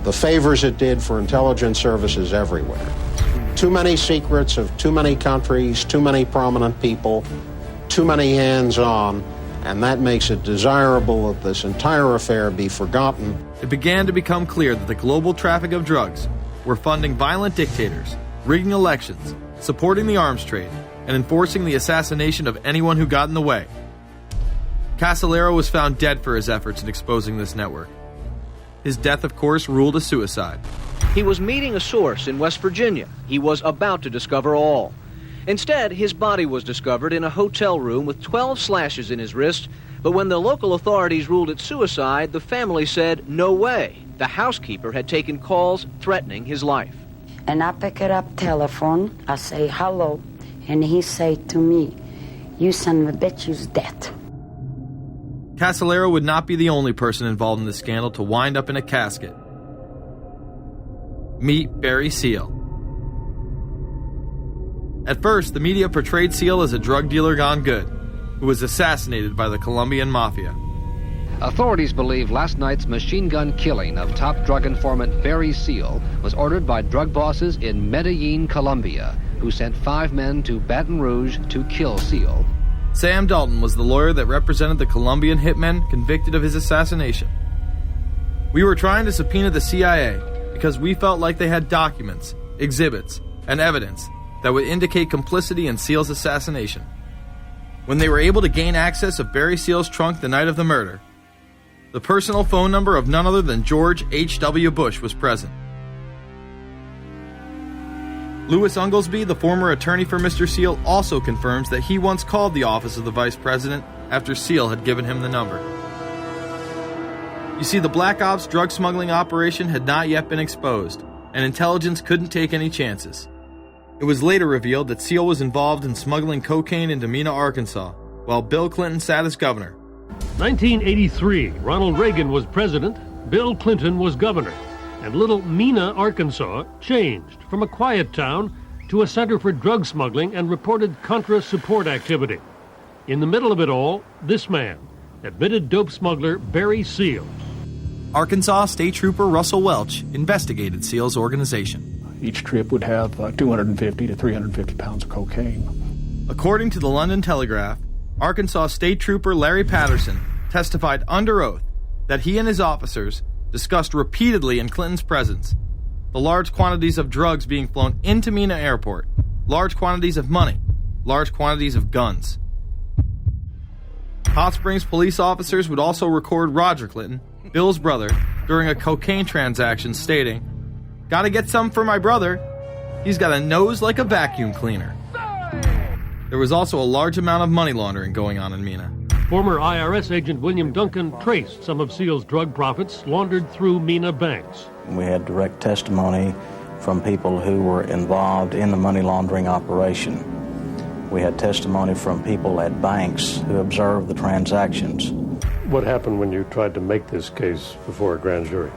the favors it did for intelligence services everywhere. Too many secrets of too many countries, too many prominent people, too many hands-on, and that makes it desirable that this entire affair be forgotten. It began to become clear that the global traffic of drugs were funding violent dictators, rigging elections, supporting the arms trade, and enforcing the assassination of anyone who got in the way. Casillero was found dead for his efforts in exposing this network. His death, of course, ruled a suicide. He was meeting a source in West Virginia. He was about to discover all. Instead, his body was discovered in a hotel room with 12 slashes in his wrist, but when the local authorities ruled it suicide, the family said, no way. The housekeeper had taken calls threatening his life. And I pick it up telephone, I say hello, and he say to me, you son of a bitch, you's dead. Casillero would not be the only person involved in the scandal to wind up in a casket. Meet Barry Seal. At first, the media portrayed Seal as a drug dealer gone good, who was assassinated by the Colombian mafia. Authorities believe last night's machine gun killing of top drug informant Barry Seal was ordered by drug bosses in Medellin, Colombia, who sent 5 men to Baton Rouge to kill Seal. Sam Dalton was the lawyer that represented the Colombian hitmen convicted of his assassination. We were trying to subpoena the CIA because we felt like they had documents, exhibits, and evidence that would indicate complicity in Seal's assassination. When they were able to gain access of Barry Seal's trunk the night of the murder, the personal phone number of none other than George H.W. Bush was present. Louis Unglesby, the former attorney for Mr. Seal, also confirms that he once called the office of the vice president after Seal had given him the number. You see, the Black Ops drug smuggling operation had not yet been exposed, and intelligence couldn't take any chances. It was later revealed that Seal was involved in smuggling cocaine into Mena, Arkansas, while Bill Clinton sat as governor. 1983, Ronald Reagan was president, Bill Clinton was governor, and little Mena, Arkansas changed from a quiet town to a center for drug smuggling and reported Contra support activity. In the middle of it all, this man, admitted dope smuggler Barry Seal. Arkansas State Trooper Russell Welch investigated Seal's organization. Each trip would have 250 to 350 pounds of cocaine. According to the London Telegraph, Arkansas State Trooper Larry Patterson testified under oath that he and his officers discussed repeatedly in Clinton's presence the large quantities of drugs being flown into Mena Airport, large quantities of money, large quantities of guns. Hot Springs police officers would also record Roger Clinton, Bill's brother, during a cocaine transaction stating, "Gotta get some for my brother. He's got a nose like a vacuum cleaner." There was also a large amount of money laundering going on in Mena. Former IRS agent William Duncan traced some of Seal's drug profits laundered through Mena banks. We had direct testimony from people who were involved in the money laundering operation. We had testimony from people at banks who observed the transactions. What happened when you tried to make this case before a grand jury?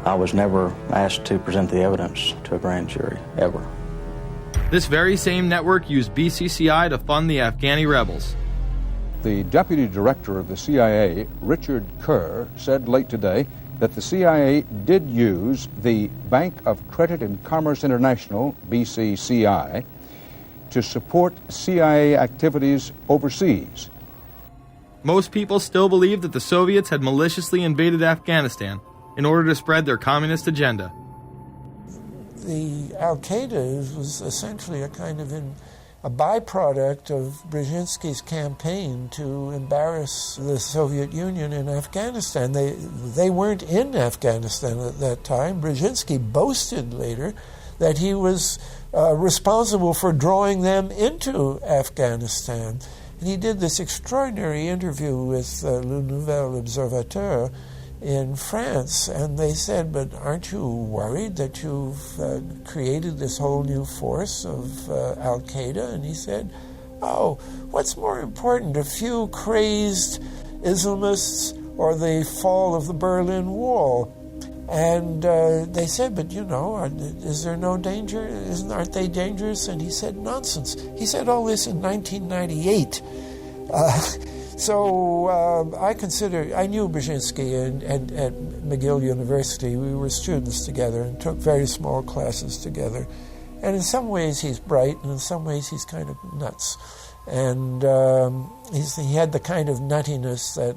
I was never asked to present the evidence to a grand jury, ever. This very same network used BCCI to fund the Afghani rebels. The deputy director of the CIA, Richard Kerr, said late today that the CIA did use the Bank of Credit and Commerce International, BCCI, to support CIA activities overseas. Most people still believe that the Soviets had maliciously invaded Afghanistan in order to spread their communist agenda. The Al-Qaeda was essentially a kind of a byproduct of Brzezinski's campaign to embarrass the Soviet Union in Afghanistan. They weren't in Afghanistan at that time. Brzezinski boasted later that he was responsible for drawing them into Afghanistan. And he did this extraordinary interview with Le Nouvel Observateur in France, and they said, but aren't you worried that you've created this whole new force of Al-Qaeda? And he said, oh, what's more important, a few crazed Islamists or the fall of the Berlin Wall? And they said, but you know, is there no danger? Aren't they dangerous? And he said, nonsense. He said all this in 1998. So I knew Brzezinski, and McGill University. We were students together and took very small classes together. And in some ways he's bright, and in some ways he's kind of nuts. And he had the kind of nuttiness that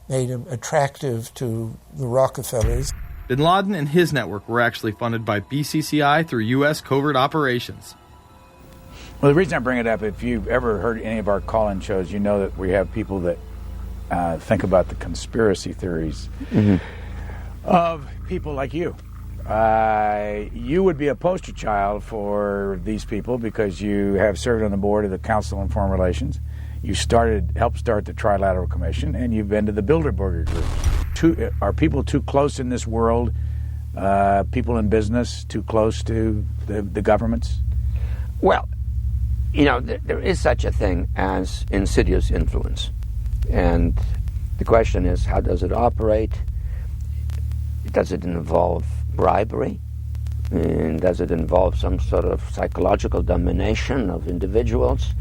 made him attractive to the Rockefellers. Bin Laden and his network were actually funded by BCCI through U.S. covert operations. Well, the reason I bring it up, if you've ever heard any of our call-in shows, you know that we have people that think about the conspiracy theories of people like you. You would be a poster child for these people because you have served on the board of the Council on Foreign Relations. You helped start the Trilateral Commission, and you've been to the Bilderberger Group. Are people too close in this world, people in business, too close to the governments? Well, you know, there is such a thing as insidious influence. And the question is, how does it operate? Does it involve bribery? And does it involve some sort of psychological domination of individuals?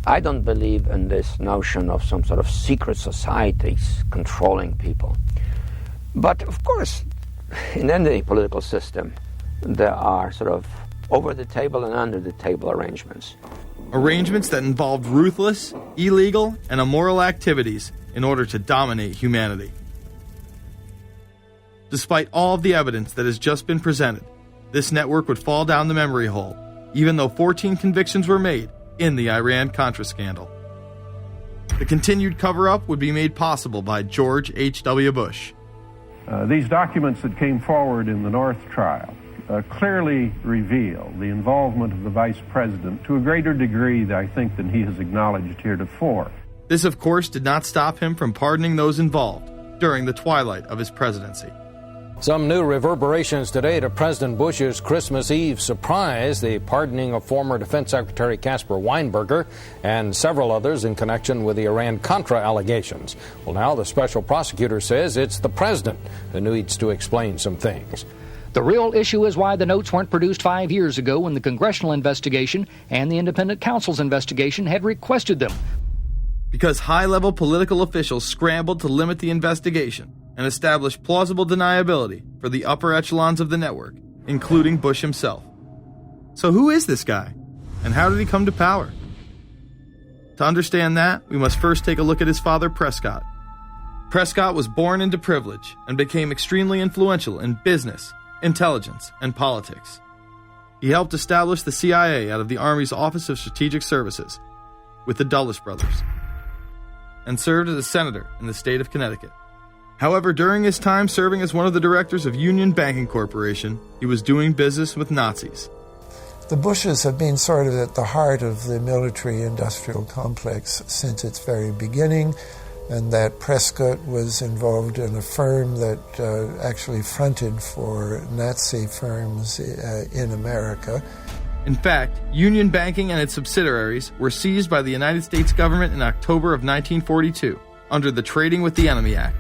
I don't believe in this notion of some sort of secret societies controlling people. But of course, in any political system, there are sort of over-the-table and under-the-table arrangements. Arrangements that involved ruthless, illegal, and immoral activities in order to dominate humanity. Despite all of the evidence that has just been presented, this network would fall down the memory hole, even though 14 convictions were made in the Iran-Contra scandal. The continued cover-up would be made possible by George H.W. Bush. These documents that came forward in the North trial clearly reveal the involvement of the vice president to a greater degree, I think, than he has acknowledged heretofore. This, of course, did not stop him from pardoning those involved during the twilight of his presidency. Some new reverberations today to President Bush's Christmas Eve surprise, the pardoning of former Defense Secretary Caspar Weinberger and several others in connection with the Iran-Contra allegations. Well, now the special prosecutor says it's the president who needs to explain some things. The real issue is why the notes weren't produced 5 years ago when the congressional investigation and the independent counsel's investigation had requested them. Because high-level political officials scrambled to limit the investigation and establish plausible deniability for the upper echelons of the network, including Bush himself. So who is this guy? And how did he come to power? To understand that, we must first take a look at his father, Prescott. Prescott was born into privilege and became extremely influential in business, intelligence, and politics. He helped establish the CIA out of the Army's Office of Strategic Services with the Dulles brothers, and served as a senator in the state of Connecticut. However, during his time serving as one of the directors of Union Banking Corporation, he was doing business with Nazis. The Bushes have been sort of at the heart of the military-industrial complex since its very beginning, and that Prescott was involved in a firm that actually fronted for Nazi firms in America. In fact, Union Banking and its subsidiaries were seized by the United States government in October of 1942 under the Trading with the Enemy Act.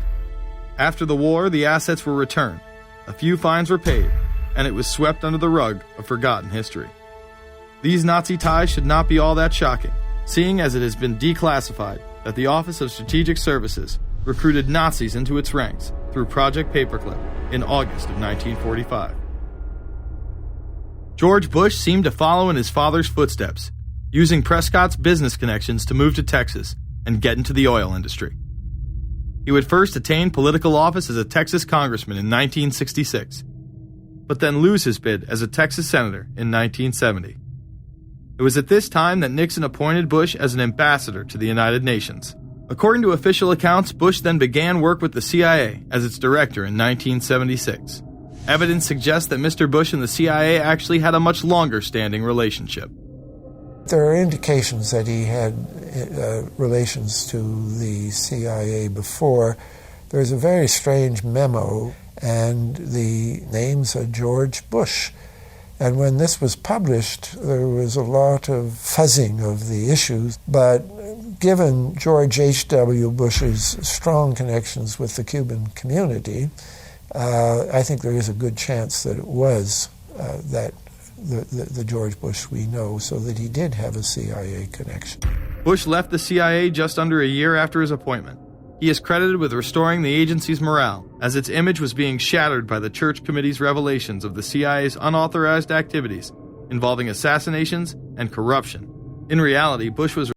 After the war, the assets were returned, a few fines were paid, and it was swept under the rug of forgotten history. These Nazi ties should not be all that shocking, seeing as it has been declassified that the Office of Strategic Services recruited Nazis into its ranks through Project Paperclip in August of 1945. George Bush seemed to follow in his father's footsteps, using Prescott's business connections to move to Texas and get into the oil industry. He would first attain political office as a Texas congressman in 1966, but then lose his bid as a Texas senator in 1970. It was at this time that Nixon appointed Bush as an ambassador to the United Nations. According to official accounts, Bush then began work with the CIA as its director in 1976. Evidence suggests that Mr. Bush and the CIA actually had a much longer-standing relationship. There are indications that he had relations to the CIA before. There's a very strange memo, and the names are George Bush. And when this was published, there was a lot of fuzzing of the issues, but given George H.W. Bush's strong connections with the Cuban community, I think there is a good chance that it was that the George Bush we know, so that he did have a CIA connection. Bush left the CIA just under a year after his appointment. he is credited with restoring the agency's morale, as its image was being shattered by the Church Committee's revelations of the CIA's unauthorized activities involving assassinations and corruption. In reality, Bush was